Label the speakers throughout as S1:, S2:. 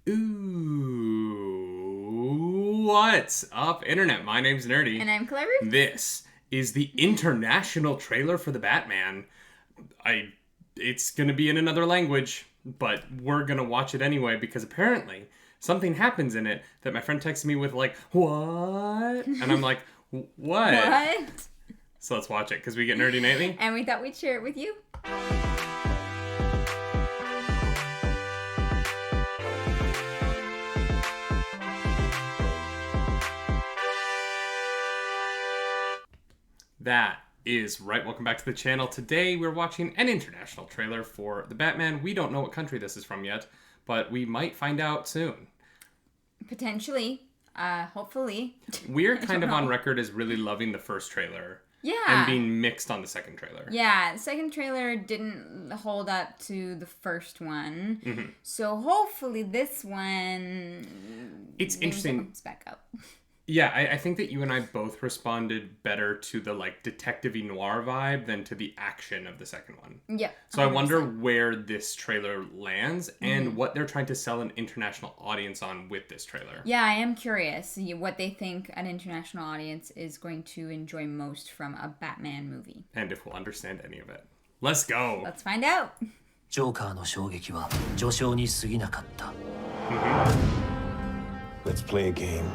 S1: Ooh, what's up, Internet? My name's Nerdy.
S2: And I'm Clarus.
S1: This is the international trailer for the Batman. It's gonna be in another language, but we're gonna watch it anyway because apparently something happens in it that my friend texted me with like, what? And I'm like, what?
S2: What?
S1: So let's watch it because we get Nerdy Nightly.
S2: And we thought we'd share it with you.
S1: That is right. Welcome back to the channel. Today we're watching an international trailer for the Batman. We don't know what country this is from yet, but we might find out soon.
S2: Potentially. Hopefully.
S1: We're kind of on record as really loving the first trailer.
S2: Yeah.
S1: And being mixed on the second trailer.
S2: Yeah, the second trailer didn't hold up to the first one.
S1: Mm-hmm.
S2: So hopefully this one...
S1: It's interesting.
S2: Comes back up.
S1: Yeah, I think that you and I both responded better to the like detective-y noir vibe than to the action of the second one.
S2: Yeah.
S1: So 100%. I wonder where this trailer lands and what they're trying to sell an international audience on with this trailer.
S2: Yeah, I am curious what they think an international audience is going to enjoy most from a Batman movie.
S1: And if we'll understand any of it. Let's go.
S2: Let's find out.
S3: Let's play a game.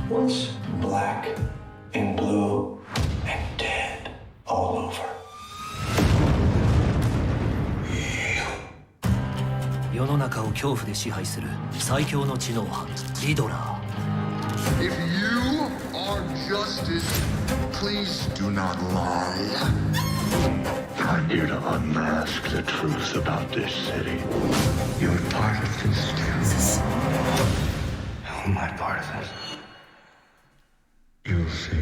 S3: What's black and blue and dead all over?
S4: 世の中を恐怖で支配する最強の知能はリドラー。
S5: If you are justice, please do not lie. I'm here to unmask the truth about this city. You're part of this too. How am I part of it? You'll see.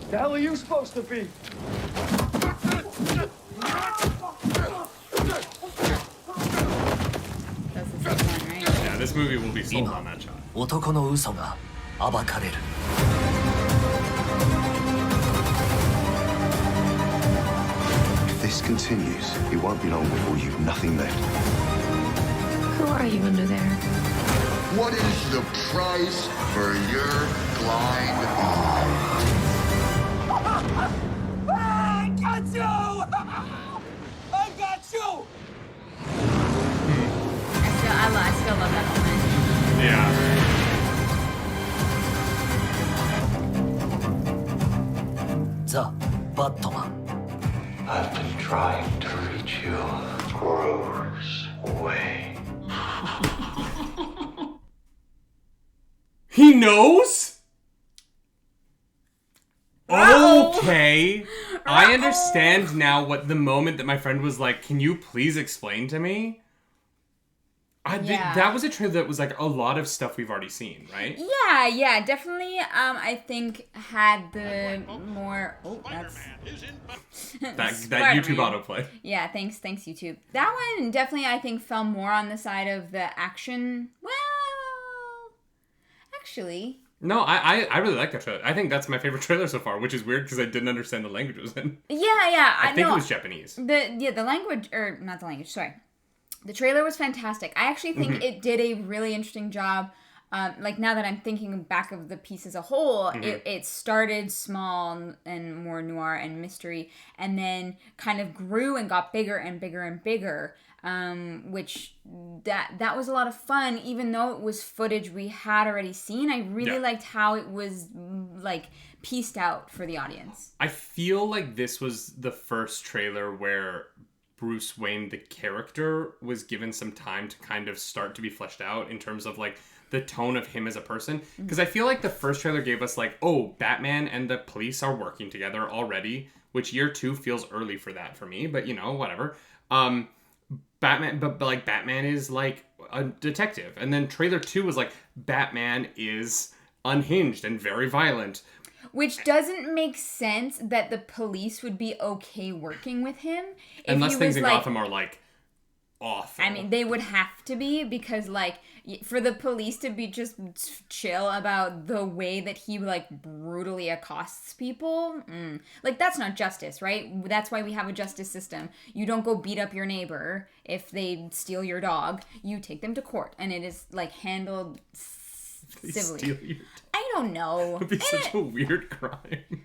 S3: The hell are you supposed to be?
S2: That's the second one, right?
S1: Yeah, this movie will be sold on that shot.
S4: 男の嘘が暴かれる。
S5: If this continues, it won't be long before you've nothing left.
S6: Who are you under there?
S5: What is the price for your blind eye?
S3: I got you! I got you!
S2: I still love that moment.
S1: Yeah.
S4: The Batman.
S3: I've been trying to reach you. Grows away.
S1: He knows? Okay. I understand now what the moment that my friend was like, can you please explain to me? That was a trailer that was like a lot of stuff we've already seen, right?
S2: Yeah, definitely. I think had the more... Oh, that's...
S1: that YouTube autoplay.
S2: Yeah, thanks YouTube. That one definitely, I think, fell more on the side of the action. Well, actually...
S1: No, I really like that trailer. I think that's my favorite trailer so far, which is weird because I didn't understand the language it was in.
S2: Yeah.
S1: I think it was Japanese.
S2: The language, or not the language, sorry. The trailer was fantastic. I actually think it did a really interesting job. Like now that I'm thinking back of the piece as a whole, it started small and more noir and mystery, and then kind of grew and got bigger and bigger and bigger. Which that was a lot of fun, even though it was footage we had already seen. I really liked how it was like pieced out for the audience.
S1: I feel like this was the first trailer where Bruce Wayne, the character, was given some time to kind of start to be fleshed out in terms of like the tone of him as a person. Because I feel like the first trailer gave us like, oh, Batman and the police are working together already, which year 2 feels early for that for me, but you know, whatever. Batman is like a detective. And then trailer 2 was like, Batman is unhinged and very violent.
S2: Which doesn't make sense that the police would be okay working with him.
S1: Unless things in Gotham are like, awful.
S2: I mean, they would have to be, because, like, for the police to be just chill about the way that he, like, brutally accosts people, like, that's not justice, right? That's why we have a justice system. You don't go beat up your neighbor if they steal your dog. You take them to court, and it is, like, handled civilly.
S1: Steal your
S2: I don't know.
S1: It would be such a weird crime.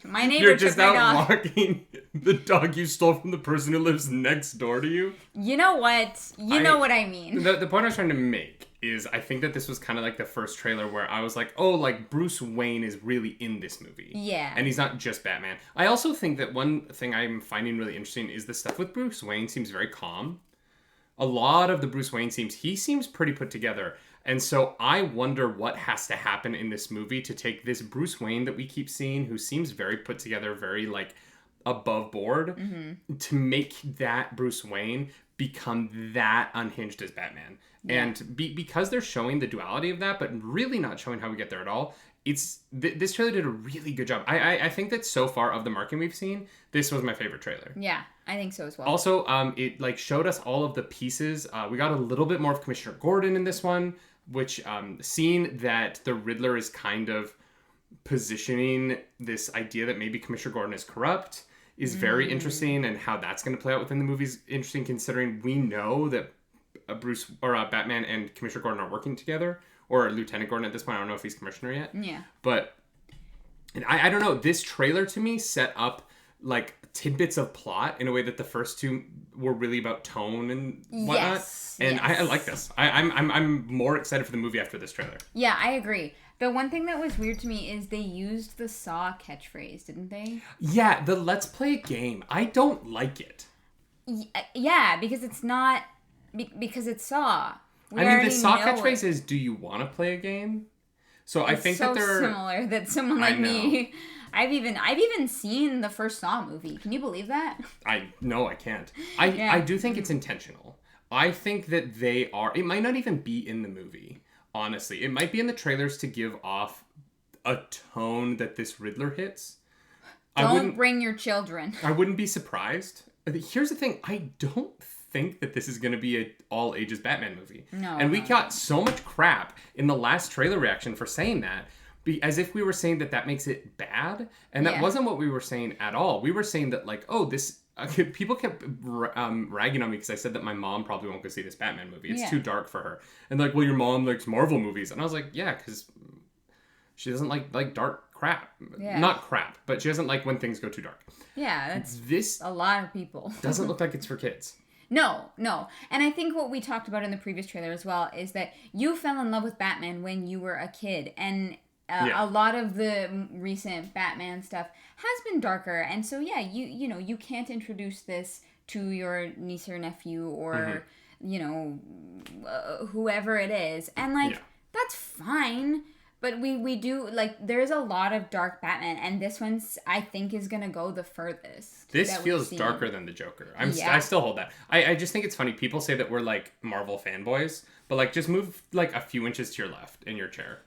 S2: My neighbor
S1: You're just
S2: took my
S1: out
S2: dog.
S1: walking the dog you stole from the person who lives next door to you.
S2: You know what? You know what I mean.
S1: The point I was trying to make is I think that this was kind of like the first trailer where I was like, oh, like Bruce Wayne is really in this movie.
S2: Yeah.
S1: And he's not just Batman. I also think that one thing I'm finding really interesting is the stuff with Bruce Wayne seems very calm. A lot of the Bruce Wayne scenes, he seems pretty put together. And so I wonder what has to happen in this movie to take this Bruce Wayne that we keep seeing, who seems very put together, very like above board, to make that Bruce Wayne become that unhinged as Batman. Yeah. And because they're showing the duality of that, but really not showing how we get there at all, this trailer did a really good job. I think that so far of the marketing we've seen, this was my favorite trailer.
S2: Yeah, I think so as well.
S1: Also, it like showed us all of the pieces. We got a little bit more of Commissioner Gordon in this one, which seeing that the Riddler is kind of positioning this idea that maybe Commissioner Gordon is corrupt is very interesting, and how that's going to play out within the movie is interesting, considering we know that Batman and Commissioner Gordon are working together, or Lieutenant Gordon at this point. I don't know if he's commissioner yet.
S2: Yeah.
S1: But I don't know. This trailer to me set up like tidbits of plot in a way that the first two were really about tone and whatnot.
S2: Yes.
S1: And I like this. I'm more excited for the movie after this trailer.
S2: Yeah, I agree. The one thing that was weird to me is they used the Saw catchphrase, didn't they?
S1: Yeah, the let's play a game. I don't like it.
S2: Yeah, because it's not... Because it's Saw.
S1: The Saw catchphrase is, do you want to play a game? So I think that they're...
S2: similar that someone like me... I've even seen the first Saw movie. Can you believe that?
S1: No, I can't. I do think it's intentional. I think that they are... It might not even be in the movie, honestly. It might be in the trailers to give off a tone that this Riddler hits.
S2: Don't bring your children.
S1: I wouldn't be surprised. Here's the thing. I don't think that this is going to be an all-ages Batman movie. No. And we got so much crap in the last trailer reaction for saying that, as if we were saying that makes it bad. And that wasn't what we were saying at all. We were saying that, like, oh, this... people kept ragging on me because I said that my mom probably won't go see this Batman movie. It's too dark for her. And like, well, your mom likes Marvel movies. And I was like, yeah, because she doesn't like dark crap. Yeah. Not crap, but she doesn't like when things go too dark.
S2: Yeah, that's a lot of people.
S1: Doesn't look like it's for kids.
S2: No. And I think what we talked about in the previous trailer as well is that you fell in love with Batman when you were a kid. And a lot of the recent Batman stuff has been darker. And so, yeah, you know, you can't introduce this to your niece or nephew or, you know, whoever it is. And, like, that's fine. But we do, like, there's a lot of dark Batman, and this one, I think, is going to go the furthest.
S1: This feels darker than the Joker. I still hold that. I just think it's funny. People say that we're, like, Marvel fanboys, but, like, just move, like, a few inches to your left in your chair.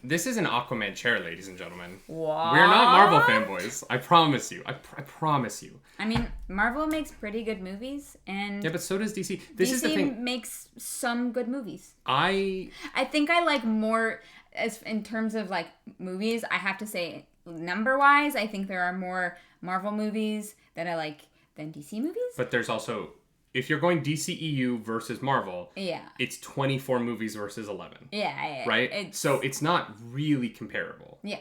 S1: This is an Aquaman chair, ladies and gentlemen.
S2: What?
S1: We're not Marvel fanboys. I promise you. I promise you.
S2: I mean, Marvel makes pretty good movies, and...
S1: Yeah, but so does DC. This is the thing.
S2: DC makes some good movies.
S1: I
S2: think I like more... As in terms of like movies, I have to say number-wise, I think there are more Marvel movies that I like than DC movies.
S1: But there's also, if you're going DCEU versus Marvel, it's 24 movies versus 11.
S2: Yeah.
S1: Right? So it's not really comparable.
S2: Yeah,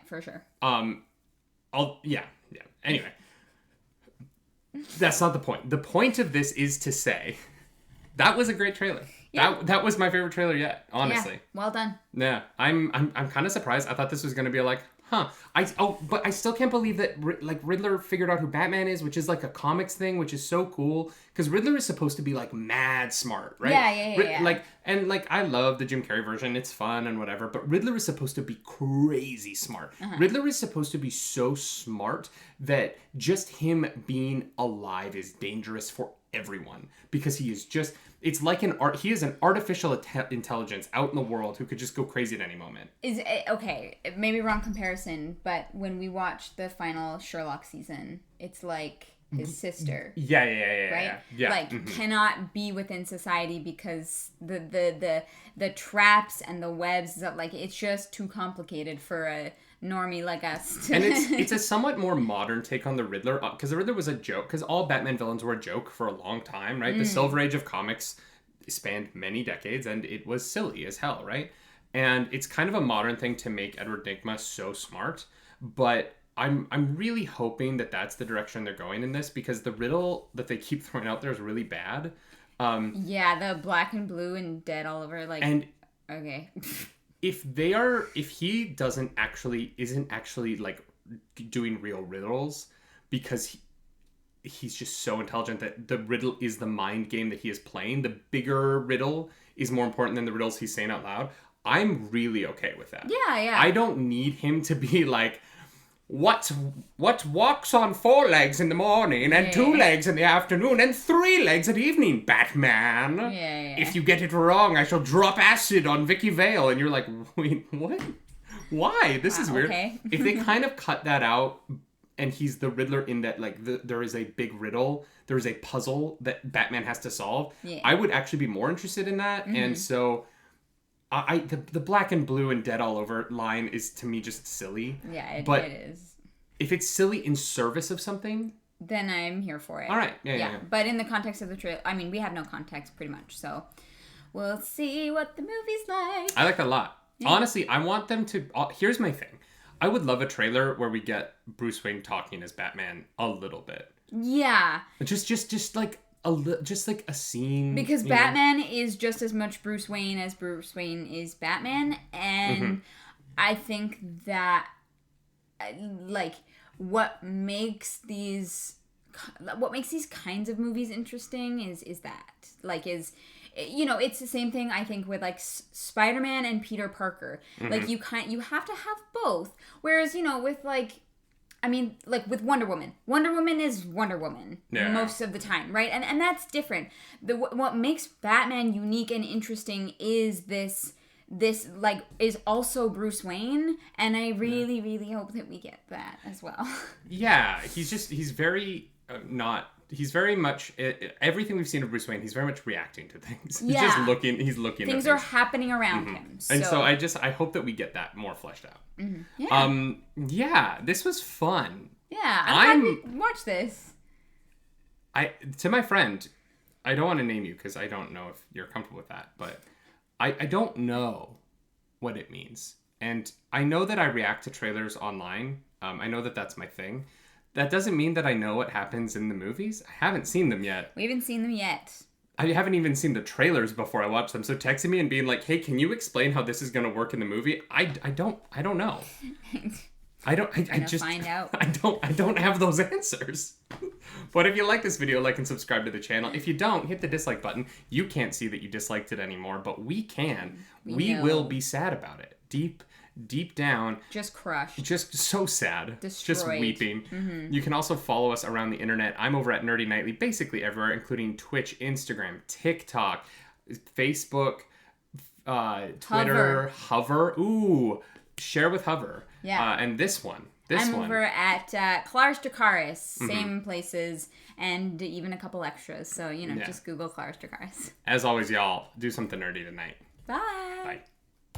S2: for sure.
S1: Anyway, that's not the point. The point of this is to say that was a great trailer. Yeah. That was my favorite trailer yet, honestly.
S2: Yeah, well done.
S1: Yeah, I'm kind of surprised. I thought this was going to be like, but I still can't believe that Riddler figured out who Batman is, which is like a comics thing, which is so cool because Riddler is supposed to be like mad smart, right?
S2: Yeah.
S1: Like I love the Jim Carrey version. It's fun and whatever, but Riddler is supposed to be crazy smart. Riddler is supposed to be so smart that just him being alive is dangerous for everyone because he is just... It's like he is an artificial intelligence out in the world who could just go crazy at any moment.
S2: Okay, maybe wrong comparison, but when we watched the final Sherlock season, it's like his sister.
S1: Yeah.
S2: Right?
S1: Yeah.
S2: Like, cannot be within society because the traps and the webs, like, it's just too complicated for a normie like us.
S1: And it's a somewhat more modern take on the Riddler, because the Riddler was a joke, because all Batman villains were a joke for a long time, right? The Silver Age of comics spanned many decades, and it was silly as hell, right? And it's kind of a modern thing to make Edward Nygma so smart, but I'm really hoping that that's the direction they're going in this, because the riddle that they keep throwing out there is really bad.
S2: Yeah, the black and blue and dead all over, like,
S1: and
S2: okay.
S1: if he isn't actually like doing real riddles, because he's just so intelligent that the riddle is the mind game that he is playing, the bigger riddle is more important than the riddles he's saying out loud, I'm really okay with that.
S2: Yeah.
S1: I don't need him to be like, what walks on 4 legs in the morning and 2 legs in the afternoon and 3 legs at evening, Batman?
S2: Yeah.
S1: If you get it wrong, I shall drop acid on Vicky Vale. And you're like, wait, what? Why? This is weird.
S2: Okay.
S1: If they kind of cut that out, and he's the Riddler in that, like, there is a big riddle, there is a puzzle that Batman has to solve, I would actually be more interested in that. And so the black and blue and dead all over line is, to me, just silly.
S2: Yeah, it is.
S1: If it's silly in service of something,
S2: then I'm here for it.
S1: All right. Yeah.
S2: But in the context of the trailer, I mean, we have no context pretty much, so we'll see what the movie's like.
S1: I like that a lot. Yeah. Honestly, I want them to... here's my thing. I would love a trailer where we get Bruce Wayne talking as Batman a little bit.
S2: Yeah.
S1: Just like a scene.
S2: Because Batman is just as much Bruce Wayne as Bruce Wayne is Batman, and I think that, like, what makes these kinds of movies interesting is that, like, it's the same thing I think with, like, Spider-Man and Peter Parker. Like, you have to have both. Whereas, with, like, I mean, like, with Wonder Woman is Wonder Woman most of the time, right? And that's different. What makes Batman unique and interesting is this like, is also Bruce Wayne, and I really, really hope that we get that as well. Yeah,
S1: he's very much everything we've seen of Bruce Wayne. He's very much reacting to things.
S2: Yeah.
S1: He's looking.
S2: Things are happening around him. So.
S1: And so I hope that we get that more fleshed out.
S2: Yeah.
S1: This was fun.
S2: Yeah, I'm glad we watched this.
S1: To my friend, I don't want to name you because I don't know if you're comfortable with that, but I don't know what it means. And I know that I react to trailers online. I know that that's my thing. That doesn't mean that I know what happens in the movies. I haven't seen them yet.
S2: We haven't seen them yet.
S1: I haven't even seen the trailers before I watch them. So texting me and being like, "Hey, can you explain how this is going to work in the movie?" I don't know. I just
S2: find out.
S1: I don't have those answers. But if you like this video, like and subscribe to the channel. If you don't, hit the dislike button. You can't see that you disliked it anymore, but we can. We will be sad about it. Deep down,
S2: just crushed,
S1: just so sad,
S2: destroyed,
S1: just weeping. You can also follow us around the internet. I'm over at Nerdy Nightly, basically everywhere, including Twitch, Instagram, TikTok, Facebook, Twitter, Hover. Ooh, share with Hover.
S2: Yeah.
S1: And this one.
S2: I'm over at clarusdracarys, same places, and even a couple extras. So just Google Clarus Dracarys.
S1: As always, y'all, do something nerdy tonight.
S2: Bye.
S1: Bye.